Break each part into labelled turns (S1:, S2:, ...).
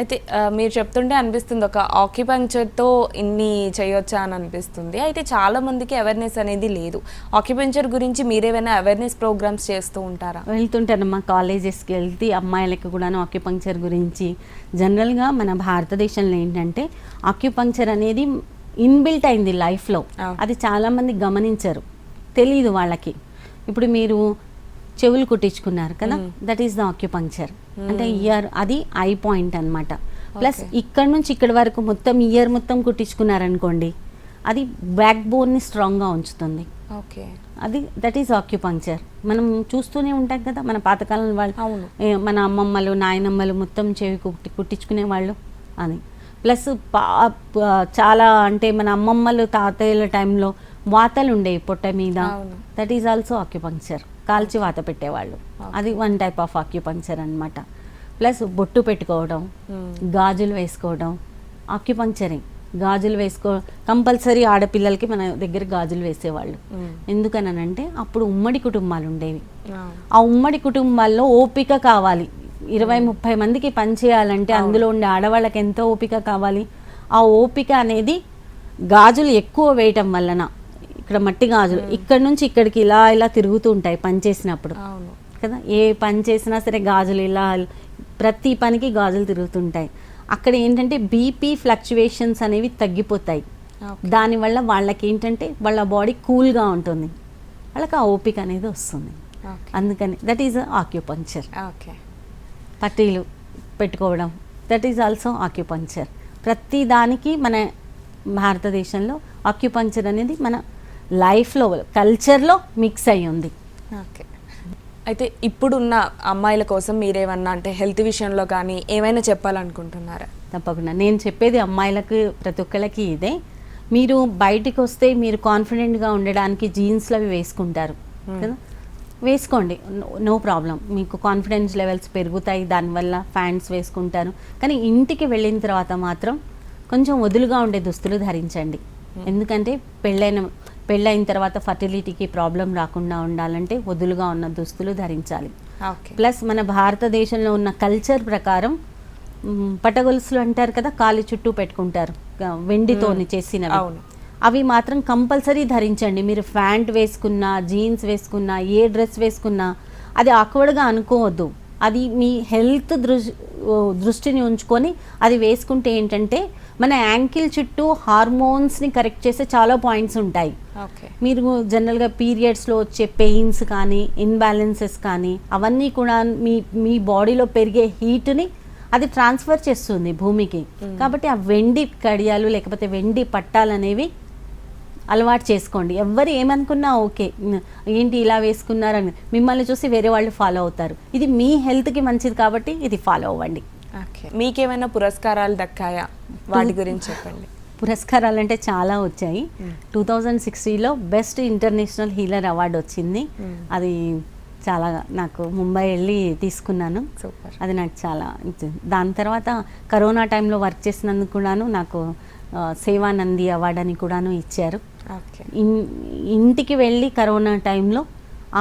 S1: అయితే మీరు చెప్తుంటే అనిపిస్తుంది ఒక ఆక్యుపంక్చర్తో ఇన్ని చేయొచ్చా అని అనిపిస్తుంది. అయితే చాలా మందికి అవేర్నెస్ అనేది లేదు. ఆక్యుపంక్చర్ గురించి మీరేమైనా అవేర్నెస్ ప్రోగ్రామ్స్ చేస్తూ ఉంటారా?
S2: వెళ్తుంటానమ్మా, కాలేజెస్కి వెళ్తే అమ్మాయిలకి కూడాను ఆక్యుపంక్చర్ గురించి. జనరల్గా మన భారతదేశంలో ఏంటంటే ఆక్యుపంక్చర్ అనేది ఇన్బిల్ట్ అయింది లైఫ్లో. అది చాలామంది గమనించరు, తెలీదు వాళ్ళకి. ఇప్పుడు మీరు చెవులు కుట్టించుకున్నారు కదా, దట్ ఈస్ ద ఆక్యుపంక్చర్. అంటే ఇయర్, అది ఐ పాయింట్ అనమాట. ప్లస్ ఇక్కడ నుంచి ఇక్కడ వరకు మొత్తం ఇయర్ మొత్తం కుట్టించుకున్నారనుకోండి, అది బ్యాక్ బోన్ని స్ట్రాంగ్గా ఉంచుతుంది.
S1: ఓకే,
S2: అది దట్ ఈస్ ఆక్యుపంక్చర్. మనం చూస్తూనే ఉంటాం కదా, మన పాతకాలం వాళ్ళు, మన అమ్మమ్మలు నాయనమ్మలు మొత్తం చెవి కుట్టించుకునే వాళ్ళు అని. ప్లస్ చాలా అంటే మన అమ్మమ్మలు తాతయ్యల టైంలో వాతలు ఉండేవి పొట్ట మీద, దట్ ఈజ్ ఆల్సో ఆక్యుపంక్చర్. కాల్చి వాత పెట్టేవాళ్ళు, అది వన్ టైప్ ఆఫ్ ఆక్యుపంక్చర్ అనమాట. ప్లస్ బొట్టు పెట్టుకోవడం, గాజులు వేసుకోవడం ఆక్యుపంక్చరే. గాజులు కంపల్సరీ ఆడపిల్లలకి మన దగ్గర గాజులు వేసేవాళ్ళు. ఎందుకనంటే అప్పుడు ఉమ్మడి కుటుంబాలు ఉండేవి. ఆ ఉమ్మడి కుటుంబాల్లో ఓపిక కావాలి. 20-30 మందికి పనిచేయాలంటే అందులో ఉండే ఆడవాళ్ళకి ఎంతో ఓపిక కావాలి. ఆ ఓపిక అనేది గాజులు ఎక్కువ వేయటం వలన, ఇక్కడ మట్టి గాజులు ఇక్కడ నుంచి ఇక్కడికి ఇలా ఇలా తిరుగుతూ ఉంటాయి పని చేసినప్పుడు కదా. ఏ పని చేసినా సరే గాజులు ఇలా ప్రతి పనికి గాజులు తిరుగుతుంటాయి. అక్కడ ఏంటంటే బీపీ ఫ్లక్చువేషన్స్ అనేవి తగ్గిపోతాయి. దానివల్ల వాళ్ళకి ఏంటంటే వాళ్ళ బాడీ కూల్గా ఉంటుంది, వాళ్ళకి ఆ ఓపిక అనేది వస్తుంది. అందుకని దట్ ఈజ్ ఆక్యుపంక్చర్. పట్టీలు పెట్టుకోవడం, దట్ ఈజ్ ఆల్సో ఆక్యుపంక్చర్. ప్రతి దానికి మన భారతదేశంలో ఆక్యుపంక్చర్ అనేది మన లైఫ్లో, కల్చర్లో మిక్స్ అయ్యి ఉంది.
S1: ఓకే, అయితే ఇప్పుడున్న అమ్మాయిల కోసం మీరేమన్నా అంటే హెల్త్ విషయంలో కానీ ఏమైనా చెప్పాలనుకుంటున్నారా?
S2: తప్పకుండా. నేను చెప్పేది అమ్మాయిలకు ప్రతి ఒక్కళ్ళకి ఇదే. మీరు బయటికి వస్తే మీరు కాన్ఫిడెంట్గా ఉండడానికి జీన్స్లు అవి వేసుకుంటారు కదా, వేసుకోండి, నో ప్రాబ్లం. మీకు కాన్ఫిడెన్స్ లెవెల్స్ పెరుగుతాయి దానివల్ల. ఫ్యాంట్స్ వేసుకుంటారు, కానీ ఇంటికి వెళ్ళిన తర్వాత మాత్రం కొంచెం వదులుగా ఉండే దుస్తులు ధరించండి. ఎందుకంటే పెళ్ళైన తర్వాత ఫర్టిలిటీకి ప్రాబ్లం రాకుండా ఉండాలంటే వదులుగా ఉన్న దుస్తులు ధరించాలి. ప్లస్ మన భారతదేశంలో ఉన్న కల్చర్ ప్రకారం పటగొలుసులు అంటారు కదా, కాలి చుట్టూ పెట్టుకుంటారు వెండితోని చేసినవి, అవి మాత్రం కంపల్సరీ ధరించండి. మీరు ప్యాంట్ వేసుకున్నా, జీన్స్ వేసుకున్నా, ఏ డ్రెస్ వేసుకున్నా అది ఆక్వర్డ్గా అనుకోవద్దు. అది మీ హెల్త్ దృష్టిని ఉంచుకొని అది వేసుకుంటే ఏంటంటే మన యాంకిల్ చుట్టూ హార్మోన్స్ని కరెక్ట్ చేసే చాలా పాయింట్స్ ఉంటాయి. మీరు జనరల్గా పీరియడ్స్లో వచ్చే పెయిన్స్ కానీ, ఇన్బ్యాలెన్సెస్ కానీ, అవన్నీ కూడా మీ బాడీలో పెరిగే హీట్ని అది ట్రాన్స్ఫర్ చేస్తుంది భూమికి. కాబట్టి ఆ వెండి కడియాలు లేకపోతే వెండి పట్టాలు అనేవి అలవాటు చేసుకోండి. ఎవరు ఏమనుకున్నా ఓకే, ఏంటి ఇలా వేసుకున్నారని మిమ్మల్ని చూసి వేరే వాళ్ళు ఫాలో అవుతారు. ఇది మీ హెల్త్కి మంచిది కాబట్టి ఇది ఫాలో అవ్వండి.
S1: ఓకే, మీకేమైనా పురస్కారాలు దక్కాయా? వాటి గురించి చెప్పండి.
S2: పురస్కారాలు అంటే చాలా వచ్చాయి. 2016లో బెస్ట్ ఇంటర్నేషనల్ హీలర్ అవార్డు వచ్చింది. అది చాలా నాకు ముంబై వెళ్ళి తీసుకున్నాను. అది నాకు చాలా. దాని తర్వాత కరోనా టైంలో వర్క్ చేసినందుకు కూడాను నాకు సేవానంది అవార్డు అని కూడాను ఇచ్చారు. ఇంటికి వెళ్ళి కరోనా టైంలో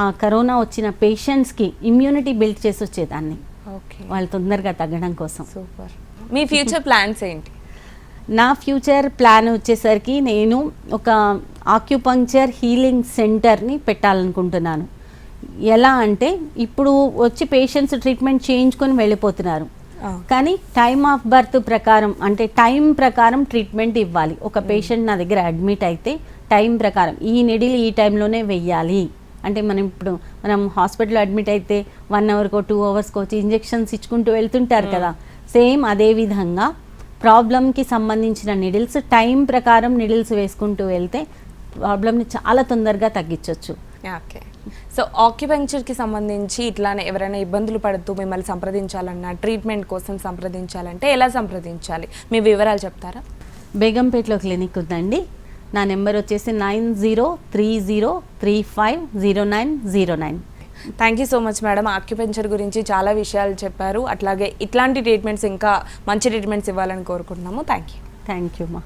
S2: ఆ కరోనా వచ్చిన పేషెంట్స్కి ఇమ్యూనిటీ బిల్డ్ చేసి వచ్చేదాన్ని, వాళ్ళు తొందరగా తగ్గడం కోసం.
S1: సూపర్. మీ ఫ్యూచర్ ప్లాన్స్ ఏంటి?
S2: నా ఫ్యూచర్ ప్లాన్ వచ్చేసరికి నేను ఒక ఆక్యుపంక్చర్ హీలింగ్ సెంటర్ని పెట్టాలనుకుంటున్నాను. ఎలా అంటే ఇప్పుడు వచ్చి పేషెంట్స్ ట్రీట్మెంట్ చేయించుకొని వెళ్ళిపోతున్నారు, కానీ టైమ్ ఆఫ్ బర్త్ ప్రకారం అంటే టైం ప్రకారం ట్రీట్మెంట్ ఇవ్వాలి. ఒక పేషెంట్ నా దగ్గర అడ్మిట్ అయితే టైం ప్రకారం ఈ నెడిల్ ఈ టైంలోనే వెయ్యాలి అంటే, మనం హాస్పిటల్లో అడ్మిట్ అయితే 1 అవర్కో 2 అవర్స్కో వచ్చి ఇంజెక్షన్స్ ఇచ్చుకుంటూ వెళ్తుంటారు కదా, సేమ్ అదే విధంగా ప్రాబ్లంకి సంబంధించిన నిడిల్స్ టైం ప్రకారం నిడిల్స్ వేసుకుంటూ వెళ్తే ప్రాబ్లమ్ని చాలా తొందరగా తగ్గించవచ్చు.
S1: ఓకే, సో ఆక్యుపంక్చర్కి సంబంధించి ఇట్లానే ఎవరైనా ఇబ్బందులు పడుతూ మిమ్మల్ని సంప్రదించాలన్నా, ట్రీట్మెంట్ కోసం సంప్రదించాలంటే ఎలా సంప్రదించాలి? మీ వివరాలు చెప్తారా?
S2: బేగంపేటలో క్లినిక్ ఉందండి. నా నెంబర్ వచ్చేసి 9030350909.
S1: Thank you so much madam. Acupuncture గురించి చాలా విషయాలు చెప్పారు. అట్లాగే ఇట్లాంటి ట్రీట్మెంట్స్ ఇంకా మంచి ట్రీట్మెంట్స్ ఇవ్వాలని కోరుకుంటున్నాము. Thank you.
S2: థ్యాంక్ యూ మా.